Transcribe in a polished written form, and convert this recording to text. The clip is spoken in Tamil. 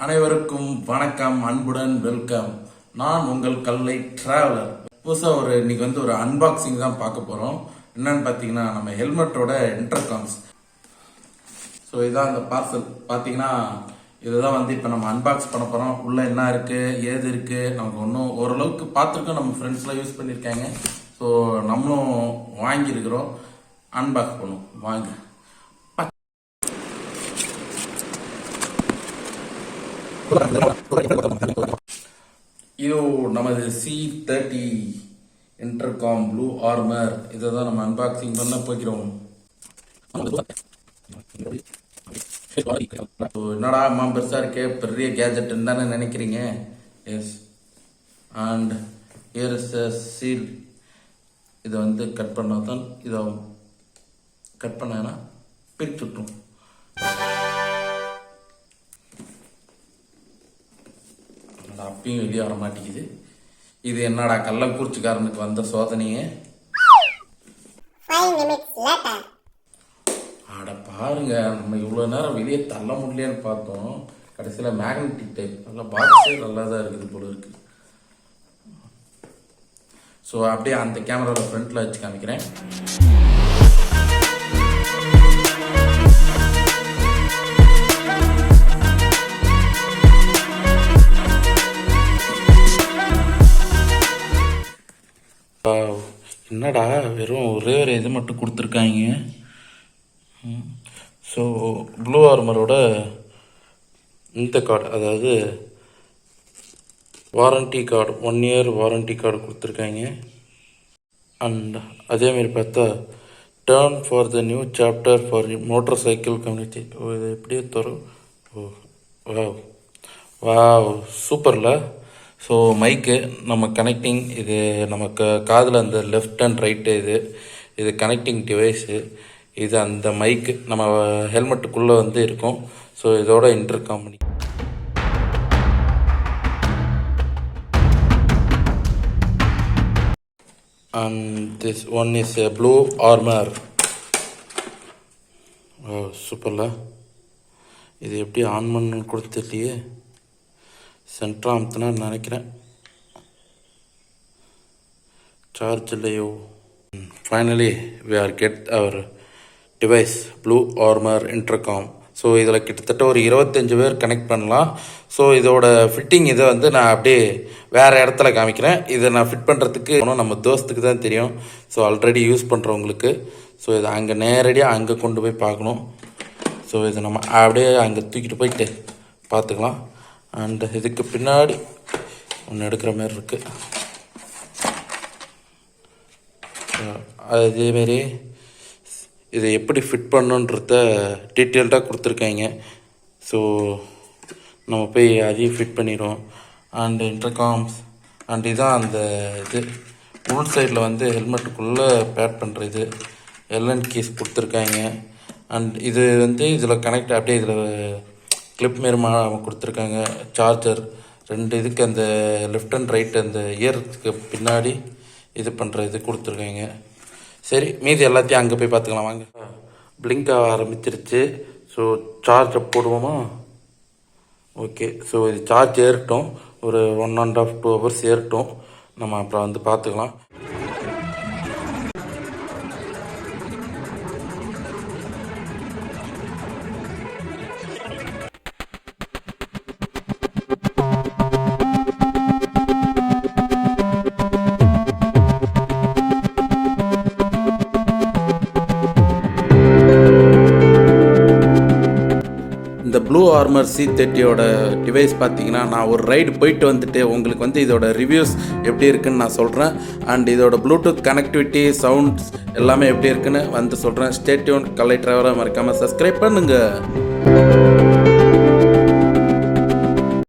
அனைவருக்கும் வணக்கம், அன்புடன் வெல்கம். நான் உங்கள் கல்லை டிராவலர். புதுசாக இன்னைக்கு ஒரு அன்பாக்சிங் தான் பார்க்க போகிறோம். என்னன்னு பார்த்தீங்கன்னா, நம்ம ஹெல்மெட்டோட இன்டர்காம்ஸ். ஸோ இதான் அந்த பார்சல். பார்த்தீங்கன்னா இதுதான் இப்போ நம்ம அன்பாக்ஸ் பண்ண போகிறோம். உள்ளே என்ன இருக்குது, ஏது இருக்குது, நமக்கு ஒன்றும் ஓரளவுக்கு பார்த்துருக்கோம். நம்ம ஃப்ரெண்ட்ஸ்லாம் யூஸ் பண்ணியிருக்காங்க. ஸோ நம்மளும் வாங்கியிருக்கிறோம். அன்பாக்ஸ் பண்ணுவோம் வாங்க. இது நமது C30 இன்டர்காம் ப்ளூ ஆர்மர். இதை தான் நம்ம அன்பாக்சிங் பண்ண போகிறோம். என்னடா அம்மா பெருசா இருக்கே, பெரிய கேஜெட்னு தானே நினைக்கிறீங்க. Yes, and here is the seal. இதை கட் பண்ணாதான் இதை கட் பண்ணா பிரிச்சுட்டும். அப்பயும் வெளியே வர மாட்டேங்குது. இது என்னடா கள்ளக்குறிச்சிக்காரனுக்கு வந்த சோதனையே. அட பாருங்க, நம்ம இவ்வளவு நேரம் வெளியே தள்ள முடியலன்னு பார்த்தோம். கடைசியில மேக்னெட்டிக் டைப் நல்லா பாக்ஸே நல்லா தான் இருக்குது போல இருக்கு. ஸோ அப்படியே அந்த கேமராவில் ஃப்ரண்ட்ல வச்சு காமிக்கிறேன். என்னடா வெறும் ஒரே ஒரு இது மட்டும் கொடுத்துருக்காங்க. ஸோ ப்ளூ ஆர்மரோட இந்த கார்டு, அதாவது warranty card, 1 year warranty card கொடுத்துருக்காங்க. அண்ட் அதேமாரி பார்த்தா turn for the new chapter for motor cycle community. Oh, இது எப்படியே தரும். ஓ வாவ் வாவ், சூப்பரில். ஸோ மைக்கு நம்ம கனெக்டிங், இது நமக்கு காதில் அந்த லெஃப்ட் அண்ட் ரைட்டு, இது கனெக்டிங் டிவைஸு. இது அந்த மைக்கு நம்ம ஹெல்மெட்டுக்குள்ளே இருக்கும். ஸோ இதோட இன்டர்காம் பண்ணி and this one is a blue armour. Oh சூப்பர்ல. இது எப்படி ஆன் பண்ணு கொடுத்துலையே, சென்ட்ரா அமுத்தினா நினைக்கிறேன். சார்ஜ் இல்லையோ. Finally we are get our device blue armour intercom. So இதில் கிட்டத்தட்ட ஒரு 25 பேர் கனெக்ட் பண்ணலாம். ஸோ இதோட ஃபிட்டிங் இதை நான் அப்படியே வேறு இடத்துல காமிக்கிறேன். இதை நான் ஃபிட் பண்ணுறதுக்கு நம்ம தோஸ்துக்கு தான் தெரியும். ஸோ ஆல்ரெடி யூஸ் பண்ணுறவங்களுக்கு. ஸோ இதை அங்கே நேரடியாக அங்கே கொண்டு போய் பார்க்கணும். ஸோ இதை நம்ம அப்படியே அங்கே தூக்கிட்டு போயிட்டு பார்த்துக்கலாம். அண்ட் இதுக்கு பின்னாடி ஒன்று எடுக்கிற மாதிரி இருக்குது. அதேமாரி இதை எப்படி ஃபிட் பண்ணுன்றத டீட்டெயில்டாக கொடுத்துருக்காங்க. ஸோ நம்ம போய் அதையும் ஃபிட் பண்ணிடுவோம். அண்ட் இன்டர்காம்ஸ் அண்ட் இதுதான் அந்த இது உள் சைடில் ஹெல்மெட்டுக்குள்ளே பேட் பண்ணுற இது எல்என் கீஸ் கொடுத்துருக்காங்க. அண்ட் இது இதில் கனெக்ட் அப்படியே இதில் கிளிப் மாரி கொடுத்துருக்காங்க. சார்ஜர் 2 இதுக்கு அந்த லெஃப்ட் அண்ட் ரைட் அந்த இயருக்கு பின்னாடி இது பண்ணுற இது கொடுத்துருக்காங்க. சரி, மீதி எல்லாத்தையும் அங்கே போய் பார்த்துக்கலாம் வாங்க. பிளிங்க் ஆக ஆரம்பிச்சிருச்சு. ஸோ சார்ஜை போடுவோமா? ஓகே. ஸோ இது சார்ஜ் ஏறட்டும், ஒரு 1.5 2 hours ஏறட்டும். நம்ம அப்புறம் பார்த்துக்கலாம். இந்த ப்ளூ ஆர்மர் C30யோட டிவைஸ் பார்த்தீங்கன்னா, நான் ஒரு ரைடு போயிட்டு வந்துட்டு உங்களுக்கு இதோட ரிவ்யூஸ் எப்படி இருக்குன்னு நான் சொல்கிறேன். அண்ட் இதோட ப்ளூடூத் கனெக்டிவிட்டி, சவுண்ட்ஸ் எல்லாமே எப்படி இருக்குன்னு சொல்கிறேன். Stay tune. கலை டிராவலரை மறக்காமல் சப்ஸ்கிரைப் பண்ணுங்கள்.